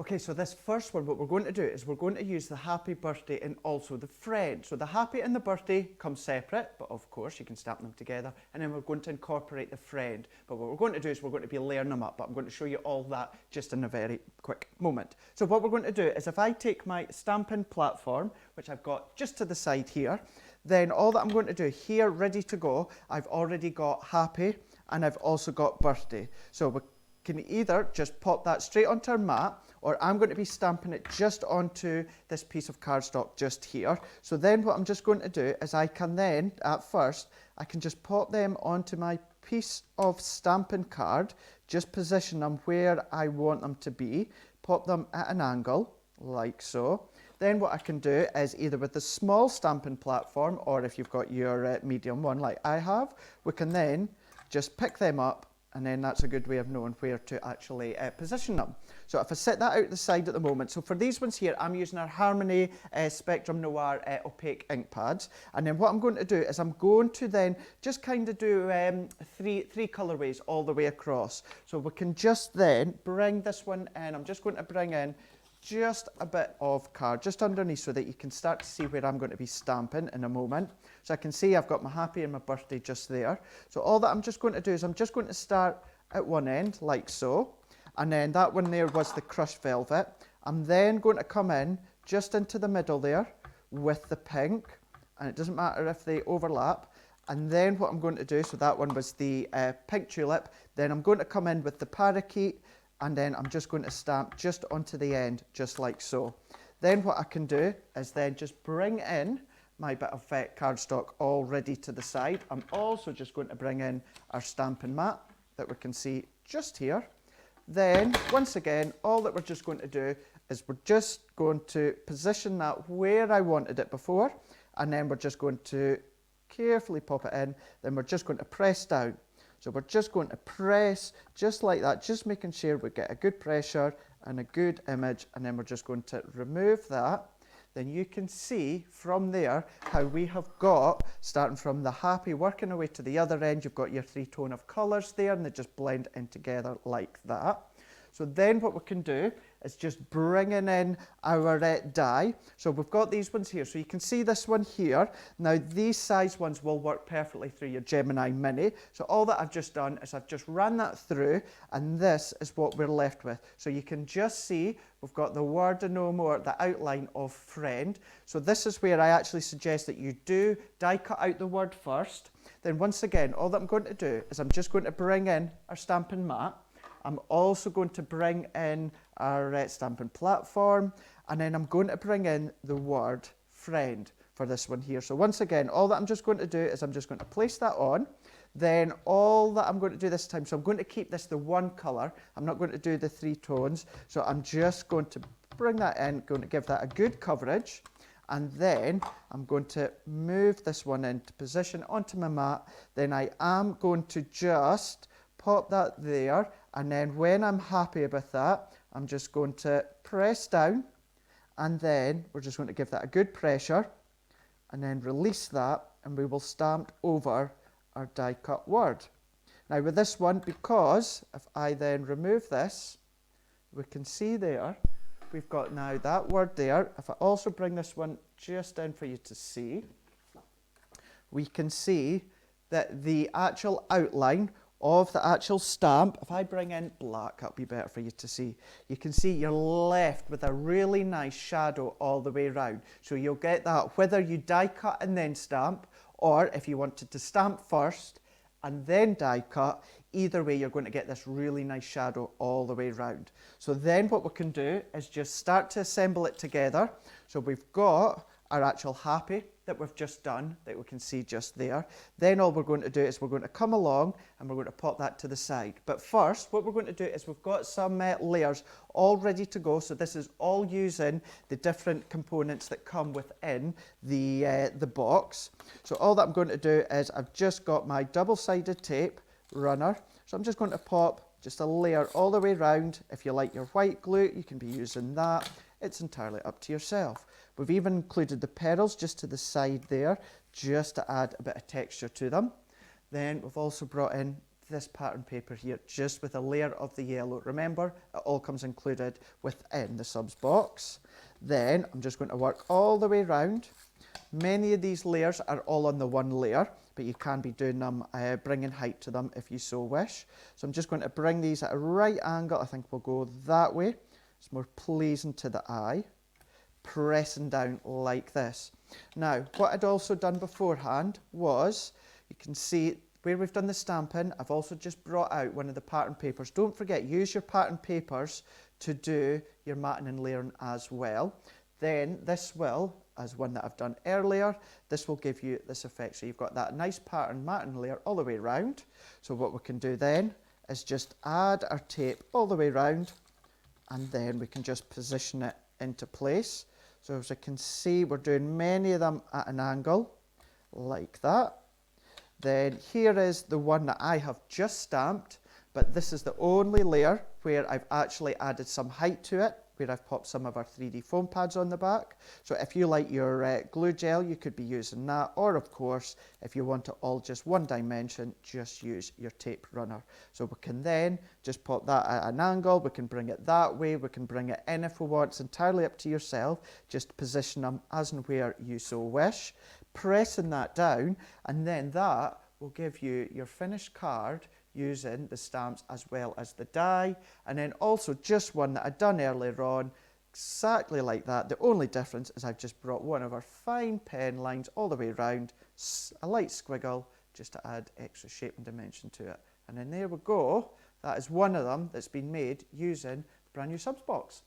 Okay, so this first one, what we're going to do is we're going to use the happy birthday and also the friend. So the happy and the birthday come separate, but of course you can stamp them together. And then we're going to incorporate the friend. But what we're going to do is we're going to be layering them up. But I'm going to show you all that just in a very quick moment. So what we're going to do is if I take my stamping platform, which I've got just to the side here, then all that I'm going to do here, ready to go, I've already got happy and I've also got birthday. So we can either just pop that straight onto our mat, or I'm going to be stamping it just onto this piece of cardstock just here. So then what I'm just going to do is I can then, at first, I can just pop them onto my piece of stamping card, just position them where I want them to be, pop them at an angle, like so. Then what I can do is either with the small stamping platform, or if you've got your medium one like I have, we can then just pick them up, and then that's a good way of knowing where to actually position them. So if I set that out the side at the moment, so for these ones here, I'm using our Harmony Spectrum Noir opaque ink pads. And then what I'm going to do is I'm going to then just kind of do three colorways all the way across. So we can just then bring this one in. I'm just going to bring in just a bit of card just underneath so that you can start to see where I'm going to be stamping in a moment. So I can see I've got my happy and my birthday just there. So all that I'm just going to do is I'm just going to start at one end like so. And then that one there was the crushed velvet. I'm then going to come in just into the middle there with the pink. And it doesn't matter if they overlap. And then what I'm going to do, so that one was the pink tulip. Then I'm going to come in with the parakeet. And then I'm just going to stamp just onto the end, just like so. Then what I can do is then just bring in my bit of cardstock all ready to the side. I'm also just going to bring in our stamping mat that we can see just here. Then, once again, all that we're just going to do is we're just going to position that where I wanted it before, and then we're just going to carefully pop it in. Then we're just going to press down. So we're just going to press just like that, just making sure we get a good pressure and a good image, and then we're just going to remove that. Then you can see from there how we have got, starting from the happy, working away to the other end, you've got your three tone of colours there, and they just blend in together like that. So then what we can do is just bringing in our die. So we've got these ones here. So you can see this one here. Now these size ones will work perfectly through your Gemini Mini. So all that I've just done is I've just ran that through, and this is what we're left with. So you can just see we've got the word and no more, the outline of friend. So this is where I actually suggest that you do die cut out the word first. Then once again, all that I'm going to do is I'm just going to bring in our stamping mat. I'm also going to bring in our stamping platform, and then I'm going to bring in the word friend for this one here. So once again, all that I'm just going to do is I'm just going to place that on. Then all that I'm going to do this time, so I'm going to keep this the one colour. I'm not going to do the three tones. So I'm just going to bring that in, going to give that a good coverage. And then I'm going to move this one into position onto my mat. Then I am going to just pop that there, and then when I'm happy with that, I'm just going to press down, and then we're just going to give that a good pressure, and then release that, and we will stamp over our die cut word. Now with this one, because if I then remove this, we can see there, we've got now that word there. If I also bring this one just down for you to see, we can see that the actual outline of the actual stamp, if I bring in black, that'll be better for you to see. You can see you're left with a really nice shadow all the way around. So you'll get that whether you die cut and then stamp, or if you wanted to stamp first and then die cut, either way you're going to get this really nice shadow all the way around. So then what we can do is just start to assemble it together. So we've got our actual happy that we've just done, that we can see just there. Then all we're going to do is we're going to come along and we're going to pop that to the side. But first, what we're going to do is we've got some layers all ready to go. So this is all using the different components that come within the box. So all that I'm going to do is I've just got my double-sided tape runner. So I'm just going to pop just a layer all the way around. If you like your white glue, you can be using that. It's entirely up to yourself. We've even included the petals just to the side there, just to add a bit of texture to them. Then we've also brought in this pattern paper here just with a layer of the yellow. Remember, it all comes included within the subs box. Then I'm just going to work all the way around. Many of these layers are all on the one layer, but you can be doing them, bringing height to them if you so wish. So I'm just going to bring these at a right angle. I think we'll go that way. It's more pleasing to the eye. Pressing down like this. Now, what I'd also done beforehand was, you can see where we've done the stamping, I've also just brought out one of the pattern papers. Don't forget, use your pattern papers to do your matting and layering as well. Then this will, as one that I've done earlier, this will give you this effect. So you've got that nice pattern matting layer all the way around. So what we can do then is just add our tape all the way around, and then we can just position it into place. So as you can see, we're doing many of them at an angle like that. Then here is the one that I have just stamped, but this is the only layer where I've actually added some height to it, where I've popped some of our 3D foam pads on the back. So if you like your glue gel, you could be using that, or of course, if you want it all just one dimension, just use your tape runner. So we can then just pop that at an angle, we can bring it that way, we can bring it in if we want. It's entirely up to yourself. Just position them as and where you so wish. Pressing that down, and then that will give you your finished card using the stamps as well as the die. And then also just one that I'd done earlier on, exactly like that. The only difference is I've just brought one of our fine pen lines all the way around, a light squiggle, just to add extra shape and dimension to it. And then there we go. That is one of them that's been made using the brand new subs box.